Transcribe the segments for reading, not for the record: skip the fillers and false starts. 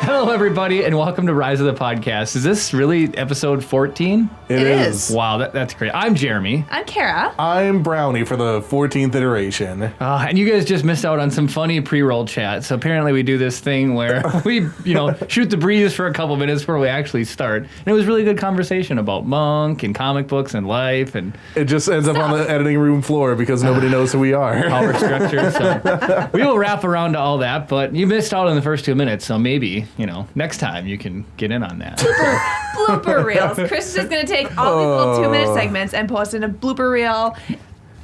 Hello, everybody, and welcome to Rise of the Podcast. Is this really episode 14? It is. Wow, that's great. I'm Jeremy. I'm Kara. I'm Brownie for the 14th iteration. And you guys just missed out on some funny pre-roll chat. So apparently we do this thing where we, shoot the breeze for a couple minutes before we actually start. And it was really good conversation about Monk and comic books and life. And It just ends up on the editing room floor because nobody knows who we are. power structure. So we will wrap around to all that. But you missed out on the first 2 minutes. So maybe, next time you can get in on that. Blooper reels. Chris is just going to take all these little 2-minute segments and post in a blooper reel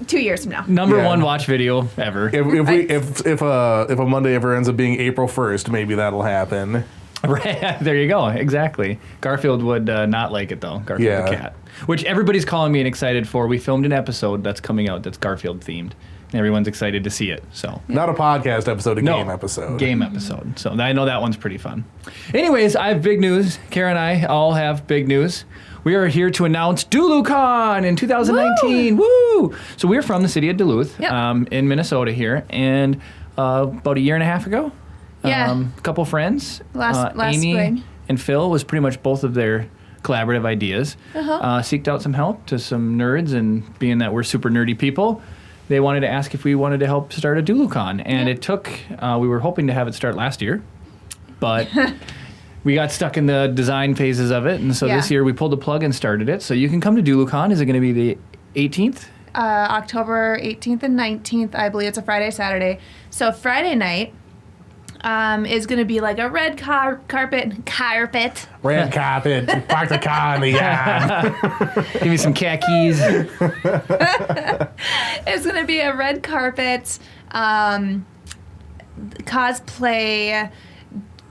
2 years from now. Number one watch video ever. If a Monday ever ends up being April 1st, maybe that'll happen. Right, there you go. Exactly. Garfield would not like it, though. Garfield the cat. Which everybody's calling me and excited for. We filmed an episode that's coming out that's Garfield themed. And everyone's excited to see it. So Not a podcast episode, game episode. Game episode. So I know that one's pretty fun. Anyways, I have big news. Kara and I all have big news. We are here to announce DuluCon in 2019. Woo! So we're from the city of Duluth, in Minnesota here. And about a year and a half ago, a couple friends, Last Amy spring. and Phil, was pretty much both of their collaborative ideas. Seeked out some help to some nerds, and being that we're super nerdy people, they wanted to ask if we wanted to help start a DuluCon. And it took, we were hoping to have it start last year, but we got stuck in the design phases of it. And so this year we pulled the plug and started it. So you can come to DuluCon. Is it going to be the 18th? October 18th and 19th, I believe. It's a Friday, Saturday. So Friday night is going to be like a red carpet. Red carpet, park the car in the yard. Give me some khakis. It's going to be a red carpet cosplay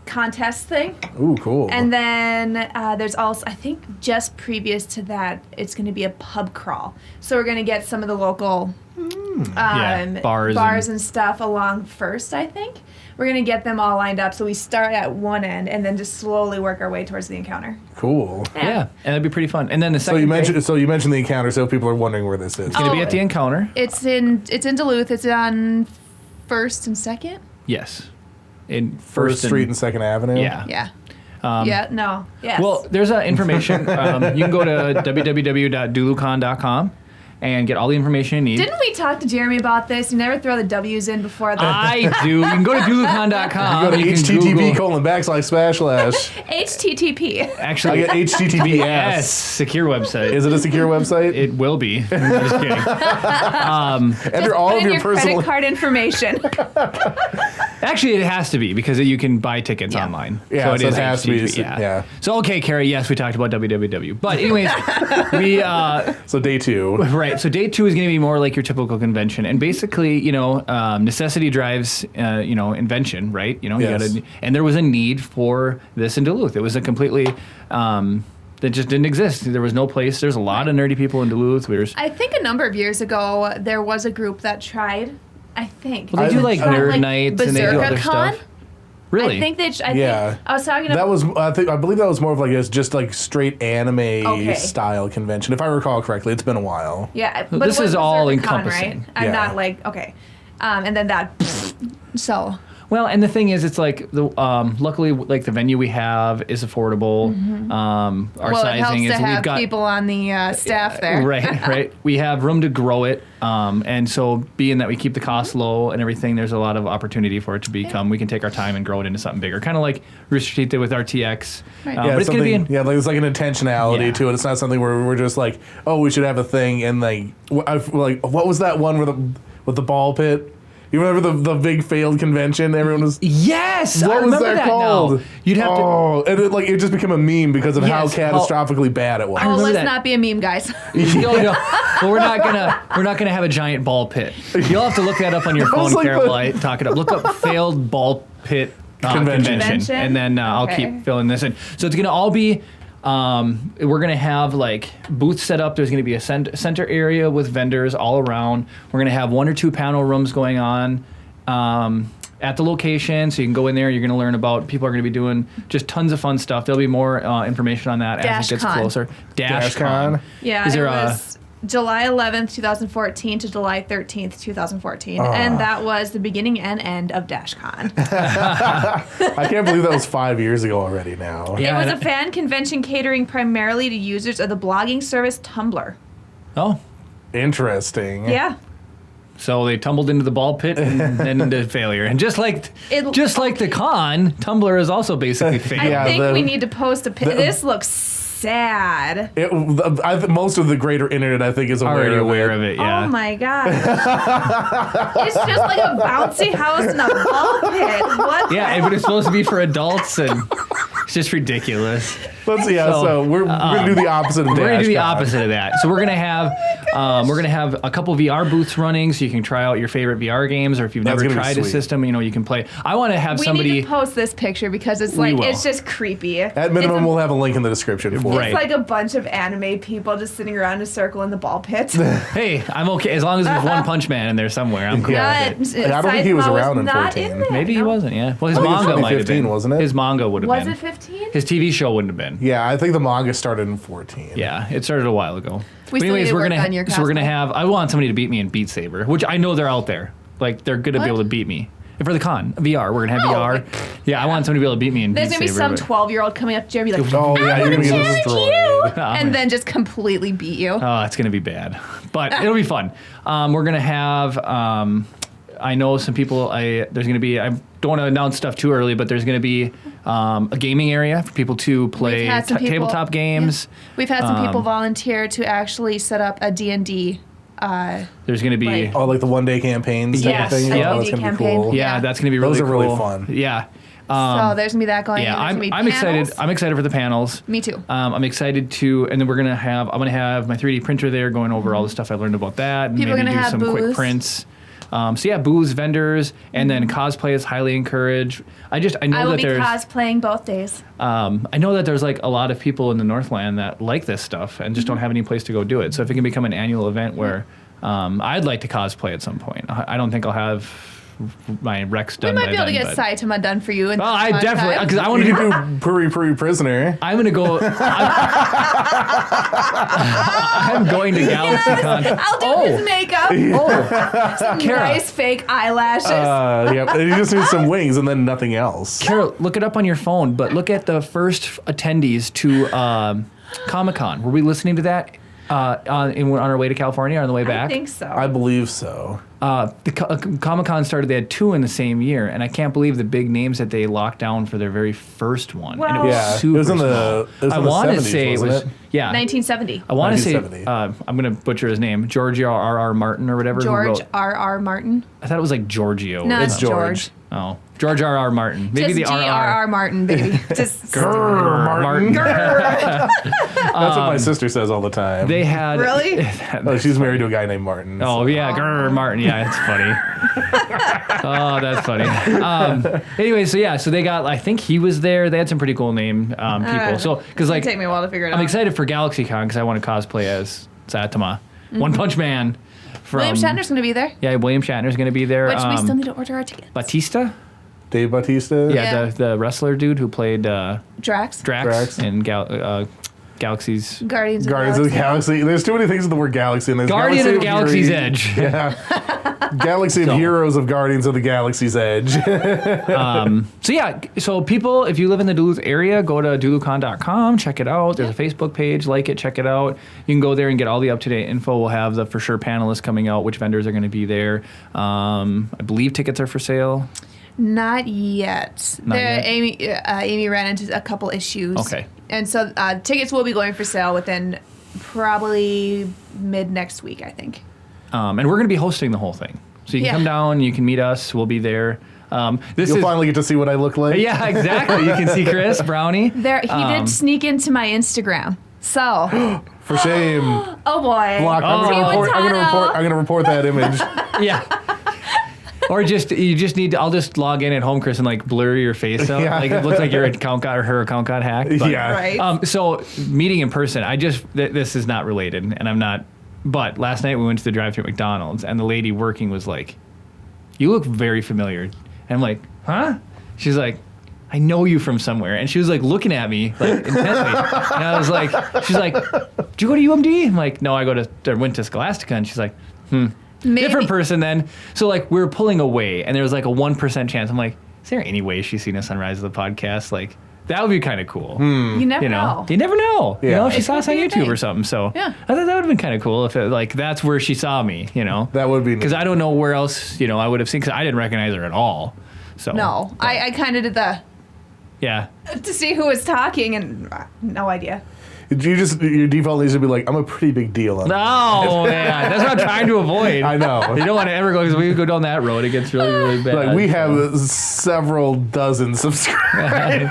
contest thing. Ooh, cool. And then there's also, I think just previous to that, it's going to be a pub crawl. So we're going to get some of the local bars and stuff along first, I think. We're going to get them all lined up. So we start at one end and then just slowly work our way towards the encounter. Cool. Yeah, and that'd be pretty fun. And then the second So you mentioned the encounter, so people are wondering where this is. It's going to be at the encounter. It's in Duluth. It's on 1st and 2nd. Yes. In First Street and 2nd Avenue? Yeah. Yeah. Yes. Well, there's information. You can go to www.DuluCon.com and get all the information you need. Didn't we talk to Jeremy about this? You never throw the W's in before the... I do. You can go to DuluCon.com. You go to http:// HTTP. Actually, I get HTTPS. Yes, secure website. Is it a secure website? It will be. I'm just kidding. Enter all Put of in your personal credit card information. Actually, it has to be because you can buy tickets online. Yeah, so it has to be. HTTP, Yeah. So, okay, Carrie, yes, we talked about www. But anyways, we... So day 2. Right. So day 2 is going to be more like your typical convention. And basically, necessity drives, invention, right? Yes. And there was a need for this in Duluth. It was a completely... that just didn't exist. There was no place. There's a lot of nerdy people in Duluth. I think a number of years ago, there was a group that tried, I think. Well, they do like nerd nights and they do other BerserkerCon? stuff. Really? I think they... Yeah. I was talking about... That was, I believe that was more of like just like straight anime style convention. If I recall correctly, it's been a while. Yeah, Well, but this it was is all BerserkerCon, encompassing. right? I'm not like... Okay. And then that... So... Well, and the thing is, it's like luckily, like the venue we have is affordable. Our sizing it helps is to have we've got people on the staff there. right. We have room to grow it, and so being that we keep the costs low and everything, there's a lot of opportunity for it to become. We can take our time and grow it into something bigger, kind of like Rooster Teeth did with RTX. Right. But it's going to be in. Yeah, like it's like an intentionality to it. It's not something where we're just like, oh, we should have a thing, and like what was that one with the ball pit? You remember the big failed convention? Everyone was... Yes! What I was remember that called? Now. You'd have to... Oh, and it just became a meme because of how catastrophically bad it was. Oh, let's that. not be a meme, guys. No. Well, we're not gonna have a giant ball pit. You'll have to look that up on your phone, like Carol, while I talk it up. Look up failed ball pit convention, and then I'll keep filling this in. So it's gonna all be. We're going to have like booths set up. There's going to be a center area with vendors all around. We're going to have 1 or 2 panel rooms going on at the location. So you can go in there. You're going to learn about, people are going to be doing just tons of fun stuff. There'll be more information on that as it gets closer. DashCon. Yeah, Is there July 11th, 2014 to July 13th, 2014. And that was the beginning and end of DashCon. I can't believe that was 5 years ago already now. Yeah. It was a fan convention catering primarily to users of the blogging service Tumblr. Oh, Interesting. Yeah. so they tumbled into the ball pit and then into failure. And just like the con, Tumblr is also basically fake. I Yeah, think we need to post a picture. This looks sad. Most of the greater internet, I think, is Already aware of it, yeah. Oh my god. It's just like a bouncy house in a ball pit. What? Yeah, but it's supposed to be for adults, and it's just ridiculous. So we're gonna do the opposite of We're gonna do the DashCon. opposite of that. So we're gonna have a couple VR booths running, so you can try out your favorite VR games, or if you've That's never gonna be tried a sweet. system, you can play. I want to have We somebody. need to post this picture because it's We like will. it's just creepy. At minimum, we'll have a link in the description for Right. It's like a bunch of anime people just sitting around in a circle in the ball pit. Hey, I'm okay as long as there's One Punch Man in there somewhere. I'm cool Yeah. with it. I don't think he was around in not 14. in there, Maybe he no. wasn't. Yeah. Well, his I think it was manga might have 2015, been. wasn't it? His manga would have Was been. it 15? His TV show wouldn't have been. Yeah, I think the manga started in 14. Yeah, it started a while ago. We still need to we're work gonna on your so we're gonna cosplay. have. I want somebody to beat me in Beat Saber, which I know they're out there. Like they're gonna be What? able to beat me. For the con, VR, we're gonna have Oh, VR. Yeah, I want somebody to be able to beat me in There's Beat gonna be Saber. some but- 12-year-old coming up to you and be like, Oh, yeah, you're gonna get challenge destroyed. you, Oh, and man. then just completely beat you. Oh, it's gonna be bad, but it'll be fun. We're gonna have. I know some people. There's gonna be. I don't want to announce stuff too early, but there's gonna be a gaming area for people to play We've had some people- tabletop games. We've had some people volunteer to actually set up a D&D. There's gonna be. Like- Oh, like the one-day campaigns type Yes, of thing? yeah. Oh, that's gonna be campaign. cool. yeah, yeah. that's gonna be really Those are cool. really fun. Yeah. So there's gonna be that going. Yeah, and there's gonna be I'm excited. panels. I'm excited for the panels. Me too. I'm excited to, and then I'm gonna have my 3D printer there going over all the stuff I learned about that, and People are maybe gonna do have some quick booths. prints. So yeah, booths, vendors, and then cosplay is highly encouraged. I know I will that be there's cosplaying both days. I know that there's like a lot of people in the Northland that like this stuff and just don't have any place to go do it. So if it can become an annual event where I'd like to cosplay at some point. I don't think I'll have my Rex We done might by be able to then, get but- Saitama done for you. In Oh, I this definitely time. because I want You to do. can do Puri Prisoner. I'm gonna go. I'm going to GalaxyCon. I'll do his makeup. Some Kara. nice fake eyelashes. Yeah, and you just need some wings and then nothing else. Carol, look it up on your phone, but look at the first attendees to Comic-Con. Were we listening to that on our way to California or on the way back? I think so. I believe so. The Comic-Con started, they had 2 in the same year, and I can't believe the big names that they locked down for their very first one. And it was Yeah, super it was in small. the. It was I in the want to 70s, say it was, wasn't yeah. 1970. I want to say, 1970. I'm going to butcher his name, George R.R. Martin or whatever. who George wrote- R.R. Martin. I thought it was like Giorgio. No, or it's It's something. George. George. Oh, George R.R. Martin. Maybe Just the R.R. G.R.R. Martin, baby. Just Grrr, Martin. Grrr. That's what my sister says all the time. They had Really? Oh, she's married to a guy named Martin. Oh so- yeah, grr, Martin. Yeah, it's funny. Oh, that's funny. Anyway, so they got. I think he was there. They had some pretty cool name people. So because like Take me a while to figure it out. I'm excited for GalaxyCon because I want to cosplay as Saitama, One Punch Man. From, William Shatner's going to be there, Yeah, William Shatner's going to be there. which we still need to order our tickets. Batista. Dave Bautista. Yeah, Yeah. The wrestler dude who played Drax. Drax in Galaxy's Guardians of Guardians the of the Galaxy. There's too many things with the word galaxy in there. Guardian of the Galaxy's Fury. Edge. Yeah. Galaxy of So- Heroes of Guardians of the Galaxy's Edge. So yeah, so people, if you live in the Duluth area, go to DuluCon.com, check it out. There's a Facebook page, like it, check it out. You can go there and get all the up-to-date info. We'll have the for sure panelists coming out, which vendors are going to be there. I believe tickets are for sale. Not yet. Not yet? Amy ran into a couple issues. Okay. And so tickets will be going for sale within probably mid next week, I think. And we're going to be hosting the whole thing. So you can Yeah. come down, you can meet us, we'll be there. This You'll is finally get to see what I look like. Yeah, exactly. You can see Chris Brownie. He did sneak into my Instagram. So, For shame. oh boy. Block. I'm gonna report that image. Yeah. Or you just need to, I'll just log in at home, Chris, and like blur your face out. Yeah. Like it looks like your account got or her account got hacked. But, Yeah. Right. So meeting in person, this is not related, and I'm not. But last night we went to the drive-thru at McDonald's, and the lady working was like, "You look very familiar." And I'm like, "Huh?" She's like, I know you from somewhere. And she was like looking at me like intently. And I was like, she's like, do you go to UMD? I'm like, no, I went to Scholastica. And she's like, Maybe. different person then. So like we were pulling away and there was like a 1% chance. I'm like, is there any way she's seen us on Rise of the Podcast? Like, that would be kind of cool. You never know. You never know. Yeah. You know, if she It saw us on could be a YouTube thing. or something. So Yeah. I thought that would have been kind of cool if it, like that's where she saw me, you know. That would be Because neat. I don't know where else, you know, I would have seen, because I didn't recognize her at all. So No, I kind of did the yeah. to see who was talking and no idea. Your default needs to be like, I'm a pretty big deal on No, man, that's what I'm trying to avoid. I know. You don't want to ever go, because we go down that road, it gets really, really bad. Like, we have several dozen subscribers.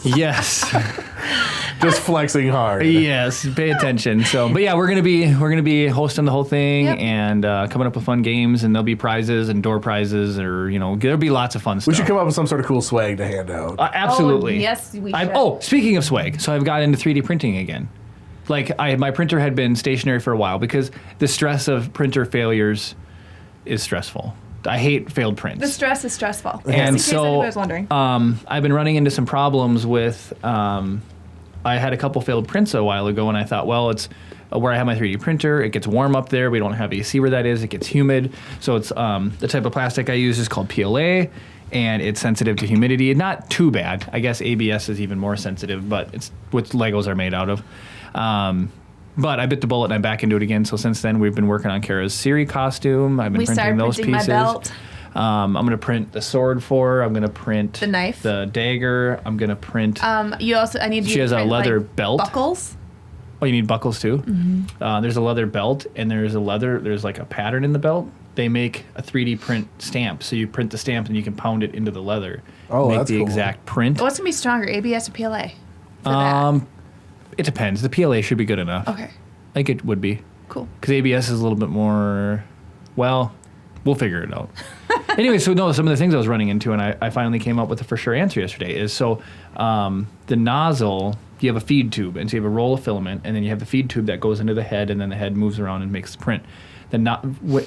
Yes. Just flexing hard. Yes, pay attention. So, but yeah, we're gonna be hosting the whole thing Yep. and coming up with fun games, and there'll be prizes and door prizes, or you know, there'll be lots of fun stuff. We should come up with some sort of cool swag to hand out. Absolutely. Oh, yes, we should. Speaking of swag, so I've got into 3D printing again. Like my printer had been stationary for a while because the stress of printer failures is stressful. I hate failed prints. The stress is stressful. And in case so, anybody was wondering. I've been running into some problems with. I had a couple failed prints a while ago, and I thought, well, it's where I have my 3D printer. It gets warm up there. We don't have AC where that is. It gets humid. So it's the type of plastic I use is called PLA, and it's sensitive to humidity. Not too bad. I guess ABS is even more sensitive, but it's what Legos are made out of. But I bit the bullet and I'm back into it again. So since then, we've been working on Kara's Siri costume. I've been We printing started those printing my pieces. belt. I'm going to print the sword for her. I'm going to print The knife. the dagger. I'm going to print. You also, I need She you has to a print, leather like, belt. buckles. Oh, you need buckles too? Mm-hmm. There's a leather belt, and there's like a pattern in the belt. They make a 3D print stamp. So you print the stamp and you can pound it into the leather. Oh, make that's the cool. exact print. What's gonna be stronger, ABS or PLA? For that? It depends. The PLA should be good enough. Okay, I think it would be. cool. Because ABS is a little bit more, well, we'll figure it out. Anyway, so no, some of the things I was running into, and I finally came up with the for sure answer yesterday, is so the nozzle, you have a feed tube, and so you have a roll of filament, and then you have the feed tube that goes into the head, and then the head moves around and makes the print.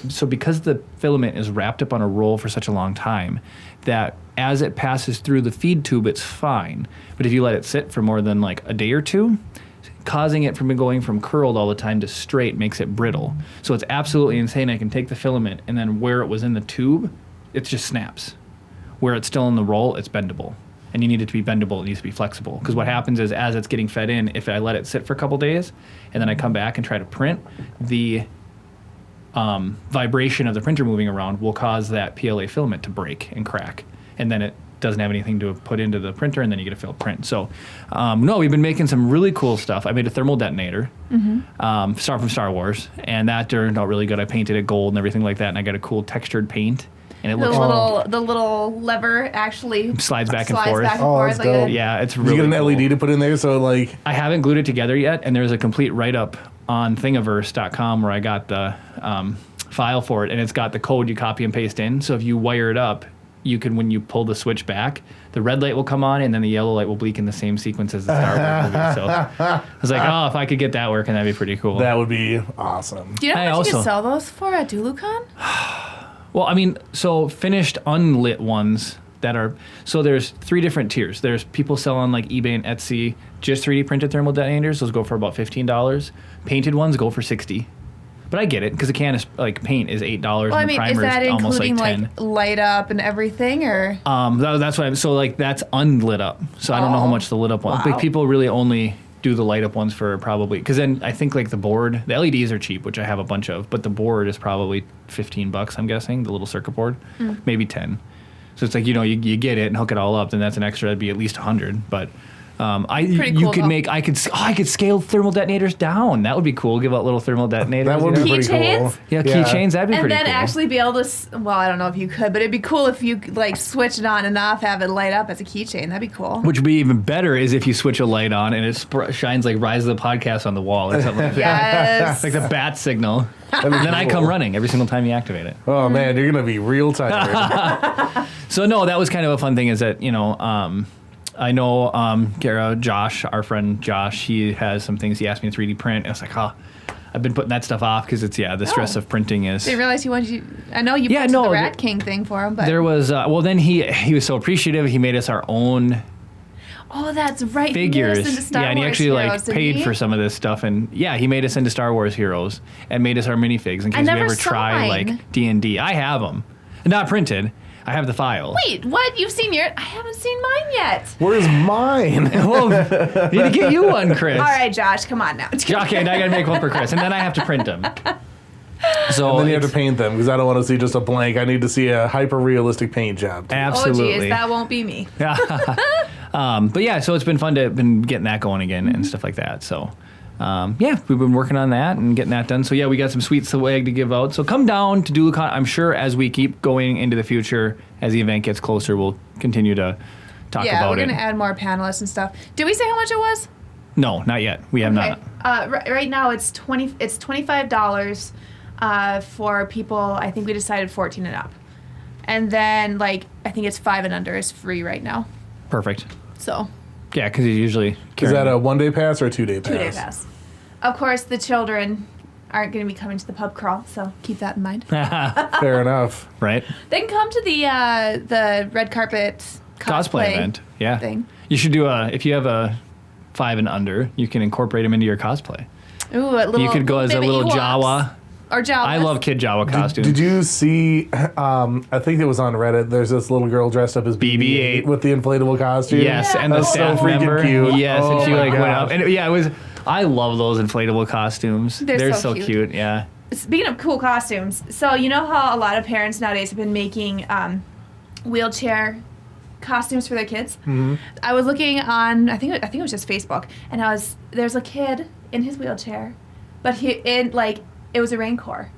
So because the filament is wrapped up on a roll for such a long time, that as it passes through the feed tube, it's fine. But if you let it sit for more than like a day or two, causing it from going from curled all the time to straight makes it brittle. So it's absolutely insane. I can take the filament, and then where it was in the tube, it just snaps. Where it's still in the roll, it's bendable. And you need it to be bendable, it needs to be flexible. Because what happens is, as it's getting fed in, if I let it sit for a couple days, and then I come back and try to print, the vibration of the printer moving around will cause that PLA filament to break and crack. And then it doesn't have anything to put into the printer, and then you get a failed print. So, no, we've been making some really cool stuff. I made a thermal detonator, from Star Wars, and that turned out really good. I painted it gold and everything like that, and I got a cool textured paint, and it The looks little lever actually slides back and forth. Back and Oh, forth that's like dope. a, Yeah, it's Did really you get an cool. LED to put in there so like I haven't glued it together yet, and there's a complete write-up on thingiverse.com where I got the file for it, and it's got the code you copy and paste in. So if you wire it up, you can, when you pull the switch back, the red light will come on, and then the yellow light will blink in the same sequence as the Star Wars movie. So I was like, oh, if I could get that working, that'd be pretty cool. that would be awesome. Do you know I how much you also- can sell those for at DuluCon? Well, I mean, so finished unlit ones that are, so there's 3 different tiers. There's people sell on like eBay and Etsy just 3D printed thermal detonators. Those go for about $15. Painted ones go for $60. But I get it, because a can of like paint is $8, Well, I and the mean, is primer that is almost like including 10. like light up and everything, or? That's what so like that's unlit up. So I don't know how Oh, much the lit up one. wow. But people really only do the light up ones for probably, because then I think like the board, the LEDs are cheap, which I have a bunch of, but the board is probably $15. I'm guessing the little circuit board, maybe 10. So it's like, you know, you get it and hook it all up, then that's an extra. That'd be at least 100. But Pretty you cool, could though. make I could scale thermal detonators down. That would be cool. Give out little thermal detonators. That would you be know? pretty cool. Keychains? Yeah, keychains. That'd be And pretty then cool. actually be able to, well, I don't know if you could, but it'd be cool if you like switch it on and off, have it light up as a keychain. That'd be cool. Which would be even better is if you switch a light on and it shines like Rise of the Podcast on the wall or something like that. Yes. Like the bat signal. That'd be And then I cool. come running every single time you activate it. Oh man, you're gonna be real tired. So no, that was kind of a fun thing is that, you know, I know Josh, our friend Josh, he has some things he asked me to 3D print. And I was like, I I've been putting that stuff off because it's the stress of printing is. Didn't realize he wanted you. I know you put the Rat King thing for him, but there was then he was so appreciative. He made us our own. Oh, that's right. Figures. He made us into Star and he Wars actually heroes, paid for some of this stuff, and he made us into Star Wars heroes and made us our minifigs in case we ever try like D&D. I have them, not printed. I have the file. Wait, what? You've seen I haven't seen mine yet. Where's mine? Well, need to get you one, Chris. All right, Josh, come on now. Okay, now I gotta make one for Chris, and then I have to print them. So and then you have to paint them because I don't want to see just a blank. I need to see a hyper realistic paint job. Absolutely. Oh, geez, that won't be me. But yeah, so it's been fun to been getting that going again and stuff like that. So. We've been working on that and getting that done. So we got some sweet swag to give out. So come down to DuluCon. I'm sure as we keep going into the future, as the event gets closer, we'll continue to talk about it. Yeah, we're going to add more panelists and stuff. Did we say how much it was? No, not yet. We have not. Right now it's $25 for people. I think we decided 14 and up. And then I think it's 5 and under is free right now. Perfect. So... Yeah, because you usually... Is that a 1-day pass or a 2-day pass? 2-day pass. Of course, the children aren't going to be coming to the pub crawl, so keep that in mind. Fair enough. Right. They can come to the red carpet cosplay event. Yeah. Thing. You should do if you have a 5 and under, you can incorporate them into your cosplay. Ooh, you could go as a little Jawa. Or Jawa. I love kid Jawa costumes. Did you see, I think it was on Reddit, there's this little girl dressed up as BB-8 with the inflatable costume. Yes, and the That's staff so freaking member. cute. Yes, and she my went up. gosh. And it was, I love those inflatable costumes. They're so cute. Yeah. Speaking of cool costumes, so you know how a lot of parents nowadays have been making wheelchair costumes for their kids? Mm-hmm. I was looking on, I think it was just Facebook, and there's a kid in his wheelchair, but it was a Rancor.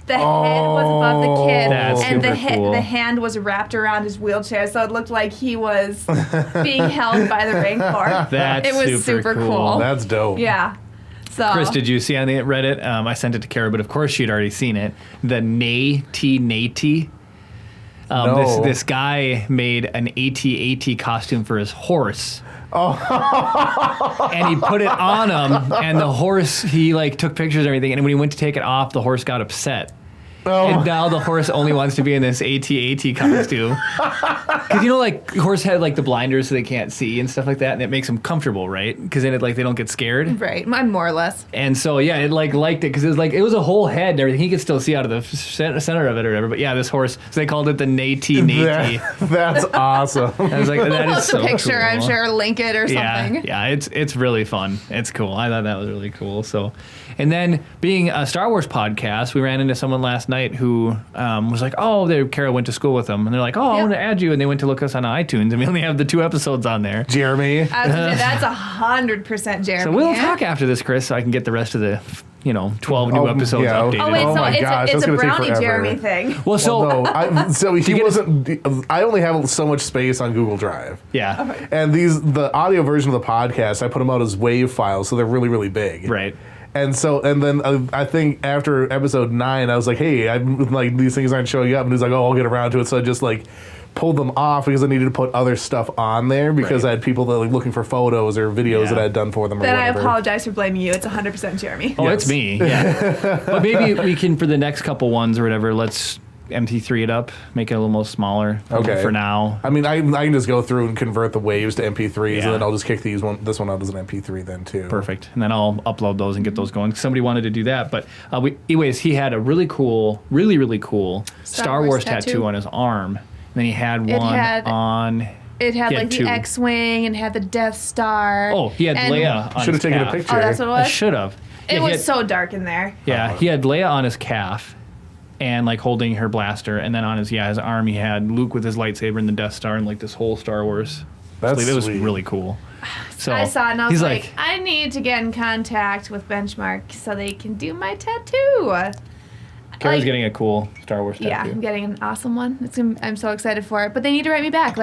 The head was above the kid, That's and cool. the hand was wrapped around his wheelchair, so it looked like he was being held by the Rancor. That's it was super cool. That's dope. Yeah. So Chris, did you see on the Reddit? I sent it to Kara, but of course she'd already seen it. The Nate. No. This guy made an AT-AT costume for his horse. And he put it on him, and the horse, he took pictures and everything, and when he went to take it off, the horse got upset. And now the horse only wants to be in this AT-AT costume. Because horse had the blinders so they can't see and stuff like that, and it makes them comfortable, right? Because then they don't get scared. Right, more or less. And so it liked it because it was a whole head and everything. He could still see out of the center of it or whatever. But yeah, this horse, so they called it the Nate. That's awesome. I was like, that We'll is post so a picture, cool. I'm sure, link it or something. Yeah, it's really fun. It's cool. I thought that was really cool. So, and then being a Star Wars podcast, we ran into someone last night who was like, Kara went to school with them, and they're like, I want to add you, and they went to look us on iTunes, and we only have the 2 episodes on there. Jeremy. That's 100% Jeremy. So we'll talk after this, Chris, so I can get the rest of the 12 new episodes updated. Oh wait, Oh so my gosh, it's that's a gonna take brownie forever. Jeremy thing. Well, so he wasn't. I only have so much space on Google Drive. yeah, Okay. And the audio version of the podcast, I put them out as WAV files, so they're really, really big. right. And then I think after episode 9, I was like, hey, these things aren't showing up. And he's like, I'll get around to it. So I just pulled them off because I needed to put other stuff on there because I had people that looking for photos or videos that I had done for them. Then or whatever. I apologize for blaming you. It's 100% Jeremy. Oh, it's me. Yeah. But maybe we can, for the next couple ones or whatever, let's MP3 it up, make it a little more smaller for now. I mean, I can just go through and convert the waves to MP3s, Yeah. and then I'll just kick this one out as an MP3 then too. Perfect. And then I'll upload those and get those going. Somebody wanted to do that, but anyways, he had a really cool Star Wars tattoo on his arm. And then he had one on... It had had the 2. X-Wing and had the Death Star. Oh, he had Leia on Should his have taken calf. a picture. Oh, that's what it I was? should have. It was so dark in there. Yeah, he had Leia on his calf and holding her blaster, and then on his arm he had Luke with his lightsaber and the Death Star and this whole Star Wars. That's it was sweet. really cool. So I saw it and I was he's like, I need to get in contact with Benchmark so they can do my tattoo. Kara's getting a cool Star Wars tattoo. Yeah, I'm getting an awesome one. I'm so excited for it. But they need to write me back.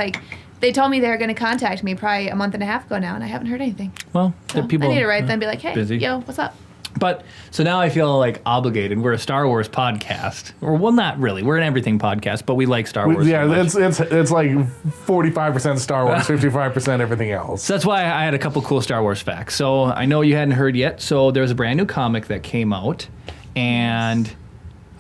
They told me they were going to contact me probably a month and a half ago now, and I haven't heard anything. Well, So people I need to write them and be like, hey, busy. yo, what's up? But so now I feel like obligated. We're a Star Wars podcast. Or well, not really. We're an everything podcast, but we like Star Wars. Yeah, so much. it's like 45% Star Wars, 55% everything else. So that's why I had a couple cool Star Wars facts. So I know you hadn't heard yet. So there's a brand new comic that came out, and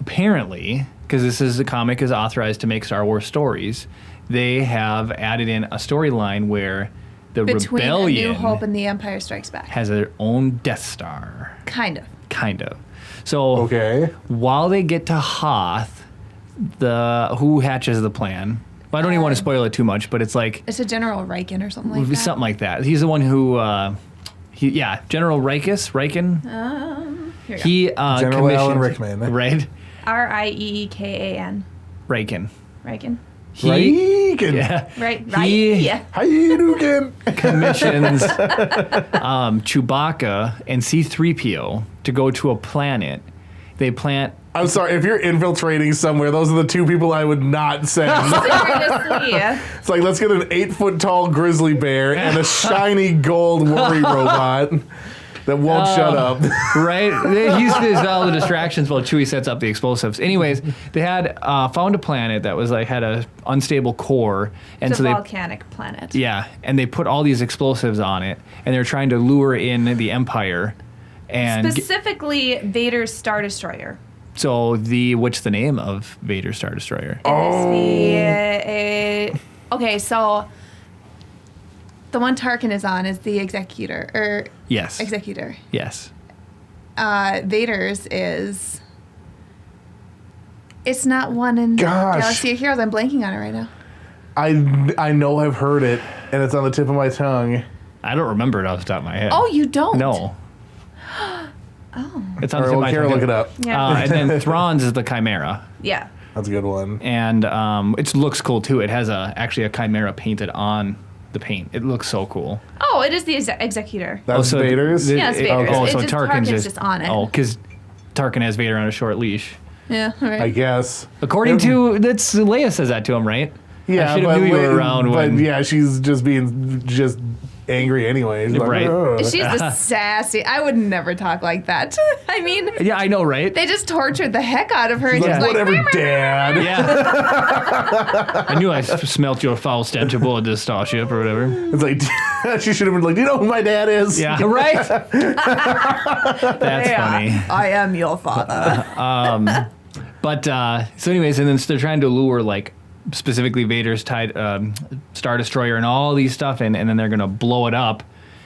apparently, because this is a comic is authorized to make Star Wars stories, they have added in a storyline where the Between rebellion A New Hope and The Empire Strikes Back. has their own Death Star. Kind of. Kind of. So Okay. while they get to Hoth, who hatches the plan? Well, I don't even want to spoil it too much, but it's like It's a General Riken or something like that. something like that. He's the one who, General Riken. Here we go. He General Alan commissioned- Rickman. right? Rieekan. Riken. Riken. Riken. Yeah. Right. He- Yeah. Hadouken. Commissions Chewbacca and C-3PO to go to a planet. They plant. I'm sorry, if you're infiltrating somewhere, those are the two people I would not send. Seriously. It's like, let's get an 8-foot tall grizzly bear and a shiny gold worry robot that won't shut up. Right? They use all the distractions while Chewie sets up the explosives. Anyways, they had found a planet that was like had a unstable core, and It's so a they volcanic planet. and they put all these explosives on it, and they're trying to lure in the Empire. And Specifically, Vader's Star Destroyer. so what's the name of Vader's Star Destroyer? It is okay, so the one Tarkin is on is the Executor, or Yes. Executor. Yes. Vader's is. It's not one in Gosh. Galaxy of Heroes. I'm blanking on it right now. I know I've heard it, and it's on the tip of my tongue. I don't remember it off the top of my head. Oh, you don't? No. Oh. It's on All the right, tip well, of my Kara, tongue. look it up. Yeah. And then Thrawn's is the Chimera. Yeah. That's a good one. And it looks cool too. It has actually a Chimera painted on the paint. It looks so cool. Oh, it is the Executor. That's so Vader's? Yeah, it's Vader's. Oh, It's so just Tarkin's Tarkin's just on it. Oh, because Tarkin has Vader on a short leash. Yeah, all right. I guess. According to Leia says that to him, right? Yeah, I should have knew you were around but when. yeah, she's just being angry anyway. She's like, Right. "Ugh." She's the sassy. I would never talk like that. I mean, Yeah, I know, right? they just tortured the heck out of her. And She's like, she's whatever, "Meow, meow, Dad. Yeah. I knew I smelt your foul stench aboard this starship or whatever. It's like, she should have been like, do you know who my dad is? Yeah, right? That's funny. I am your father." But so anyways, and then they're trying to lure like specifically Vader's Star Destroyer and all these stuff, and then they're gonna blow it up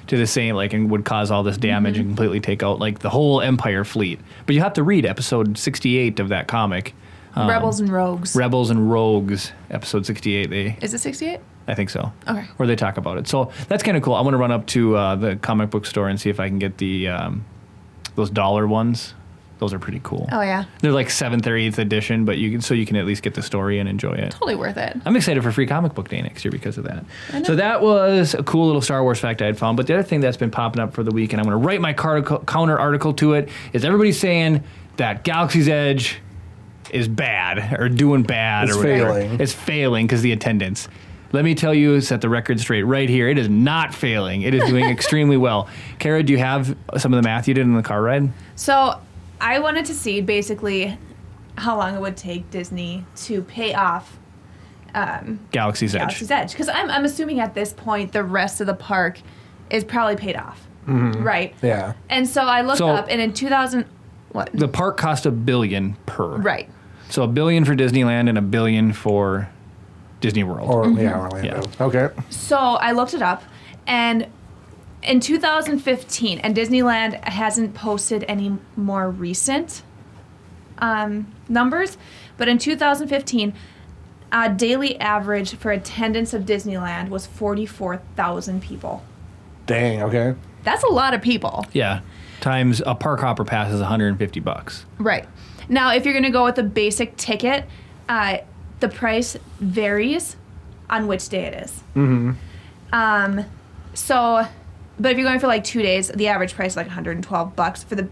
to the same like and would cause all this damage and completely take out like the whole Empire fleet. But you have to read episode 68 of that comic. Rebels and Rogues. Rebels and Rogues, episode 68. Is it 68? I think so. Okay. Where they talk about it. So that's kind of cool. I want to run up to the comic book store and see if I can get the those dollar ones. Those are pretty cool. Oh yeah, They're like 7th or 8th edition, but you can at least get the story and enjoy it. totally worth it. I'm excited for Free Comic Book Day next year because of that. I know. So that was a cool little Star Wars fact I had found. But the other thing that's been popping up for the week, and I'm going to write my counter article to it, is everybody saying that Galaxy's Edge is bad or doing bad It's or whatever. failing. It's failing because the attendance. Let me tell you, set the record straight right here. It is not failing. It is doing extremely well. Kara, do you have some of the math you did in the car ride? So I wanted to see basically how long it would take Disney to pay off Galaxy's Edge. Galaxy's Edge, because I'm assuming at this point the rest of the park is probably paid off, right? Yeah. And so I looked So- up, and in 2000, what? The park cost $1 billion per. Right. So $1 billion for Disneyland and $1 billion for Disney World. Or, yeah, Orlando. Yeah. Okay. So I looked it up, and in 2015, and Disneyland hasn't posted any more recent numbers, but in 2015, daily average for attendance of Disneyland was 44,000 people. Dang, okay. That's a lot of people. Yeah. Times a park hopper pass is $150. Right. Now, if you're going to go with a basic ticket, the price varies on which day it is. But if you're going for like 2 days, the average price is like $112 for the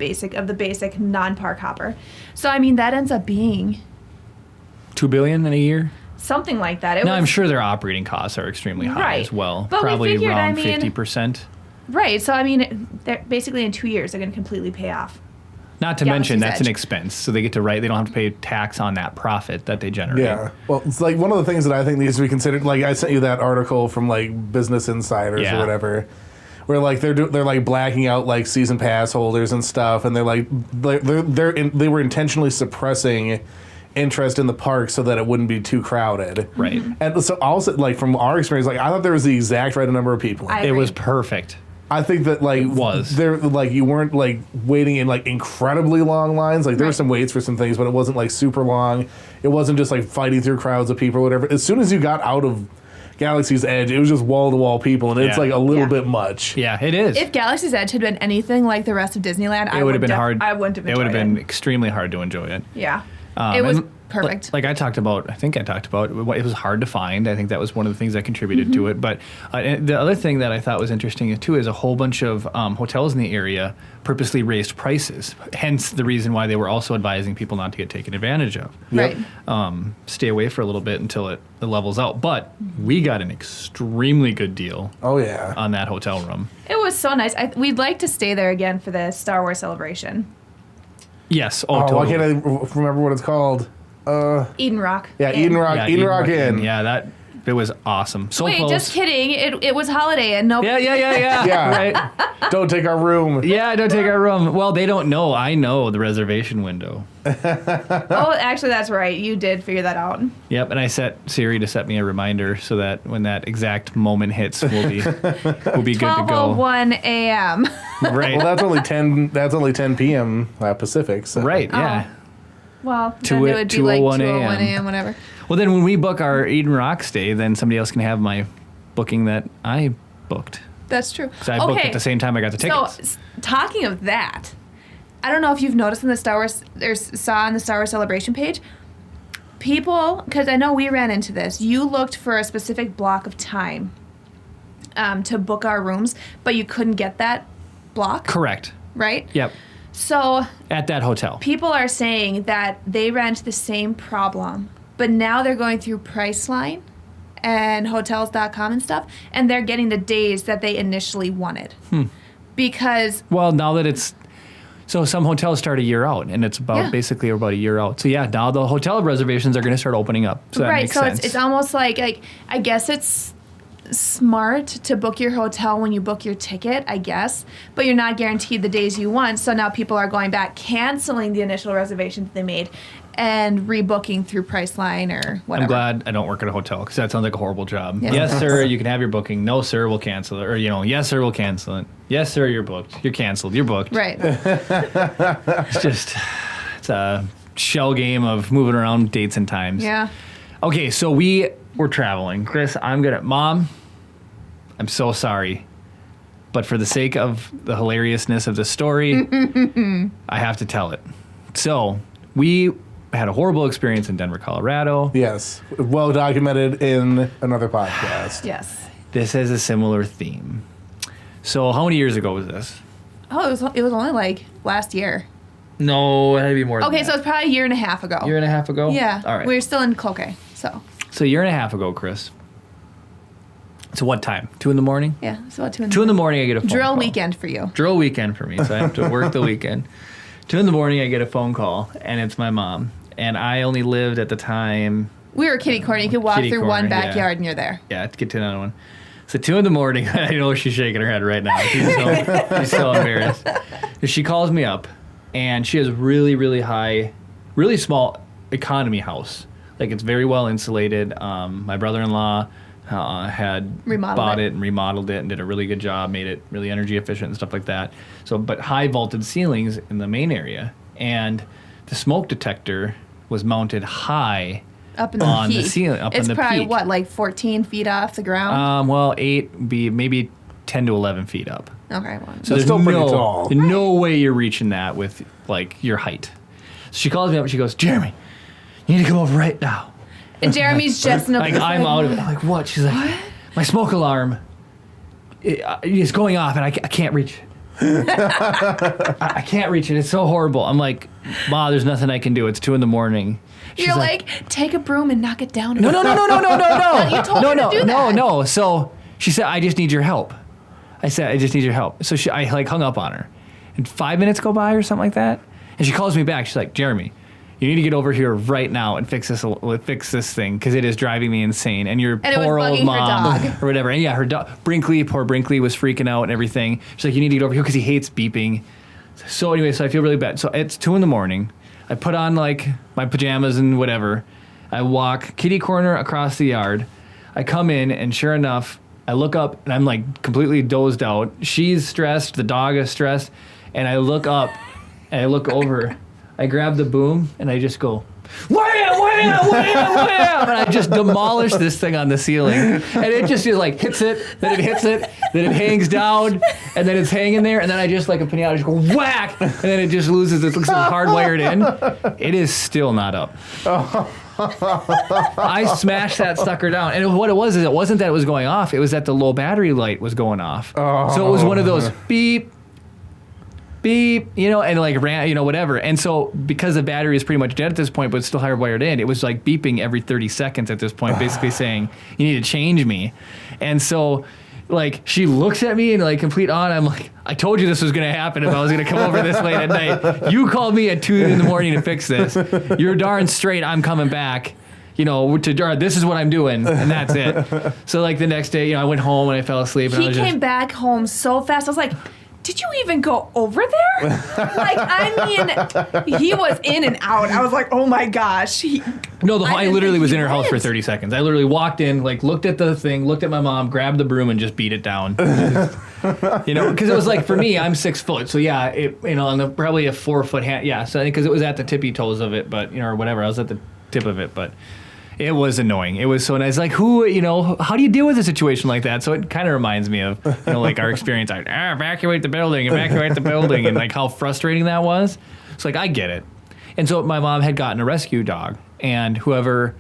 basic non-park hopper. So I mean that ends up being $2 billion in a year? something like that. Now I'm sure their operating costs are extremely high Right. as well. But we Probably figured, around I mean- 50%. Right. So I mean, they're basically in 2 years they're going to completely pay off Not to mention Galaxy's that's an Edge. expense, so they get to write. They don't have to pay tax on that profit that they generate. Yeah. Well, it's like one of the things that I think needs to be considered. Like I sent you that article from like Business Insiders Yeah. or whatever, where like they're like blacking out like season pass holders and stuff, and they were intentionally suppressing interest in the park so that it wouldn't be too crowded. Right. And so also like from our experience, like I thought there was the exact right number of people. I It agree. was perfect. I think that like It was. there like you weren't like waiting in like incredibly long lines. Like there were Right. some waits for some things, but it wasn't like super long. It wasn't just like fighting through crowds of people or whatever. As soon as you got out of Galaxy's Edge, it was just wall to wall people, and it's Yeah. like a little Yeah. bit much. Yeah, it is. If Galaxy's Edge had been anything like the rest of Disneyland, it would have been hard. I wouldn't have It would have enjoyed been extremely hard to enjoy it. Yeah. It was and perfect. Like I talked about, it was hard to find. I think that was one of the things that contributed to it. But and the other thing that I thought was interesting too is a whole bunch of hotels in the area purposely raised prices. Hence the reason why they were also advising people not to get taken advantage of. Yep. Right. Stay away for a little bit until it levels out. But we got an extremely good deal Oh yeah. on that hotel room. It was so nice. We'd like to stay there again for the Star Wars celebration. Yes. Oh, totally. why can't I remember what it's called? Eden Rock. Yeah, Inn. Eden Rock. Yeah, Eden Rock Inn. Yeah, it was awesome. So Wait, close. just kidding. It was Holiday Inn. No. Yeah. Yeah. Right. Don't take our room. Yeah, don't take our room. Well, they don't know. I know the reservation window. Oh, actually, that's right. You did figure that out. Yep, and I set Siri to set me a reminder so that when that exact moment hits, we'll be good to go. 12:01 a.m. Right. Well, that's only 10. That's only 10 p.m. Pacific. So. Right. Yeah. Well, then Two- it would be like 2:01 2:01 a.m. a.m. whatever. Well, then when we book our Eden Rock stay, then somebody else can have my booking that I booked. That's true. So I booked at the same time I got the So, tickets. talking of that, I don't know if you've noticed in the Star Wars, or saw on the Star Wars Celebration page, people, because I know we ran into this, you looked for a specific block of time to book our rooms, but you couldn't get that block, Correct. right? Yep. So At that hotel. people are saying that they ran into the same problem, but now they're going through Priceline and Hotels.com and stuff, and they're getting the days that they initially wanted. Because Well, now that it's so some hotels start a year out, and it's Yeah. basically about a year out. So yeah, now the hotel reservations are going to start opening up. So that right, makes so sense. it's almost like I guess it's smart to book your hotel when you book your ticket, I guess, but you're not guaranteed the days you want. So now people are going back, canceling the initial reservation that they made, and rebooking through Priceline or whatever. I'm glad I don't work at a hotel because that sounds like a horrible job. Yeah. Yes, sir, you can have your booking. No, sir, we'll cancel it. Or, yes, sir, we'll cancel it. Yes, sir, you're booked. You're canceled. You're booked. Right. It's a shell game of moving around dates and times. Yeah. Okay, so we're traveling. Chris, Mom, I'm so sorry. But for the sake of the hilariousness of the story, I have to tell it. So we had a horrible experience in Denver, Colorado. Yes. Well documented in another podcast. Yes. This has a similar theme. So how many years ago was this? Oh, it was only like last year. No, it had to be more than Okay, that. so it's probably a year and a half ago. Year and a half ago? Yeah. All right. We were still in Cloquet, so. So a year and a half ago, Chris. So what time? 2 in the morning? Yeah, it's about 2 in the 2 in the morning, I get a phone Drill call. weekend for you. Drill weekend for me, so I have to work the weekend. 2 in the morning, I get a phone call, and it's my mom. And I only lived at the time, We were kitty corner. You could walk Kitty through corner, one yeah. backyard and you're there. yeah, to get to another one. So 2 in the morning, I know she's shaking her head right now. She's so embarrassed. She calls me up, and she has really, really high, really small economy house. Like, it's very well insulated. My brother-in-law had Remodeled bought it. it and remodeled it and did a really good job, made it really energy efficient and stuff like that. So, but high vaulted ceilings in the main area, and the smoke detector was mounted high Up in the on peak. the ceiling, up it's in the probably, peak. what, like 14 feet off the ground? Well, 8 be maybe 10 to 11 feet up. Okay, well. So That's still pretty tall. No way you're reaching that with like your height. So she calls me up and she goes, "Jeremy, you need to come over right now." And Jeremy's just in a Like I'm out of it. I'm like, what? She's like, my smoke alarm is going off and I can't reach it. I can't reach it. It's so horrible. I'm like, Ma, there's nothing I can do. It's 2 in the morning. She's You're like, take a broom and knock it down. no. You told her to do that. No. So she said, I just need your help. I said, I just need your help. So I like hung up on her. And 5 minutes go by or something like that. And she calls me back. She's like, Jeremy, you need to get over here right now and fix this thing because it is driving me insane. And your poor old mom or whatever. And yeah, her dog, poor Brinkley was freaking out and everything. She's like, you need to get over here because he hates beeping. So anyway, so I feel really bad. So it's 2 a.m. I put on like my pajamas and whatever. I walk kitty corner across the yard. I come in and sure enough, I look up and I'm like completely dozed out. She's stressed. The dog is stressed. And I look up and I look over. I grab the boom and I just go, wham, wham, wham, wham, and I just demolish this thing on the ceiling. And it just like hits it, then it hits it, then it hangs down, and then it's hanging there, and then I just like a pinata, just go whack, and then it just loses its hardwired in. It is still not up. I smashed that sucker down. And what it was is it wasn't that it was going off, it was that the low battery light was going off. So it was one of those beep, beep, and like ran, whatever. And so because the battery is pretty much dead at this point, but it's still hardwired in, it was like beeping every 30 seconds at this point, basically saying, you need to change me. And so like she looks at me in like complete awe, and I'm like, I told you this was going to happen if I was going to come over this late at night. You called me at 2 a.m. to fix this. You're darn straight I'm coming back. This is what I'm doing, and that's it. So like the next day, I went home and I fell asleep. And he came back home so fast. I was like, did you even go over there? He was in and out. I was like, oh my gosh. I literally was in her house for 30 seconds. I literally walked in, like looked at the thing, looked at my mom, grabbed the broom, and just beat it down. Because it was like, for me, I'm 6 foot, so yeah, on probably a 4 foot hand. Yeah, so because it was at the tippy toes of it, but or whatever, I was at the tip of it, but. It was annoying. It was so nice. Like, how do you deal with a situation like that? So it kind of reminds me of, like our experience. Like, evacuate the building, and like how frustrating that was. So like, I get it. And so my mom had gotten a rescue dog, and for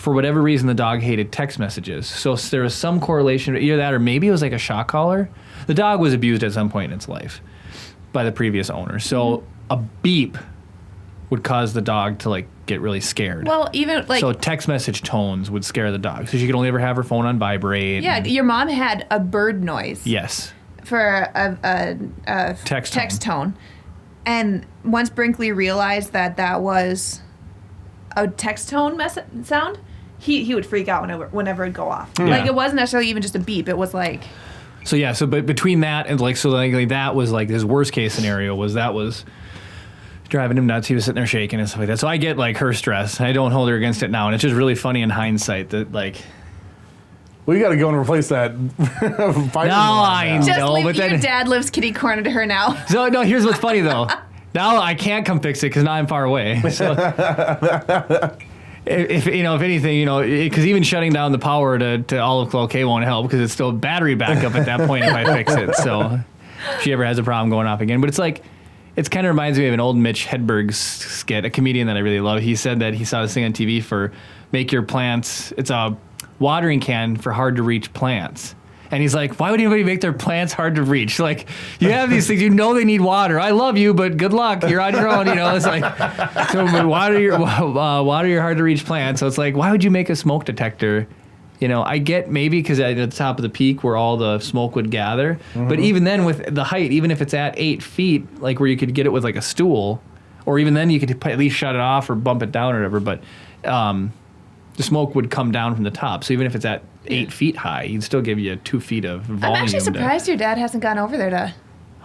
whatever reason, the dog hated text messages. So there was some correlation, either that or maybe it was like a shock collar. The dog was abused at some point in its life by the previous owner. So a beep would cause the dog to like get really scared. Well, even like so text message tones would scare the dog. So she could only ever have her phone on vibrate. Yeah, your mom had a bird noise. Yes. For a text tone. And once Brinkley realized that was a text tone sound, he would freak out whenever it'd go off. Yeah. Like it wasn't necessarily even just a beep. It was like. So yeah. So but between that and like that was like his worst case scenario was driving him nuts. He was sitting there shaking and stuff like that. So I get like her stress. I don't hold her against it now, and it's just really funny in hindsight that like. Well, you got to go and replace that. I know, but then your dad lives kitty corner to her now. So no, here's what's funny though. Now I can't come fix it because now I'm far away. So if anything, because even shutting down the power to Olive Cloquet won't help because it's still battery backup at that point if I fix it. So if she ever has a problem going off again, but it's like. It kind of reminds me of an old Mitch Hedberg skit, a comedian that I really love. He said that he saw this thing on TV for make your plants, it's a watering can for hard to reach plants. And he's like, why would anybody make their plants hard to reach? Like, you have these things, they need water. I love you, but good luck. You're on your own, It's like, so water your hard to reach plants. So it's like, why would you make a smoke detector? I get maybe because at the top of the peak where all the smoke would gather. Mm-hmm. But even then with the height, even if it's at 8 feet, like where you could get it with like a stool, or even then you could at least shut it off or bump it down or whatever. But the smoke would come down from the top. So even if it's at 8 feet high, you'd still give you 2 feet of volume. I'm actually surprised your dad hasn't gone over there to...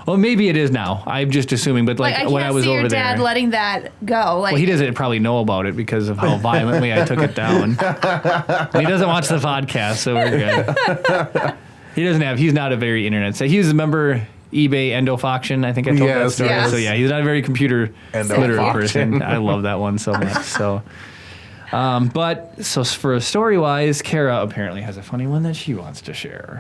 Well, maybe it is now. I'm just assuming, but like when I was over there, I can't see your dad letting that go. Like, well, he doesn't probably know about it because of how violently I took it down. He doesn't watch the podcast, so we're good. He's not a very internet. So he was a member eBay Endofauction. I think I told that story. Yes. So yeah, he's not a very computer literate person. I love that one so much. So. So for story-wise, Kara apparently has a funny one that she wants to share.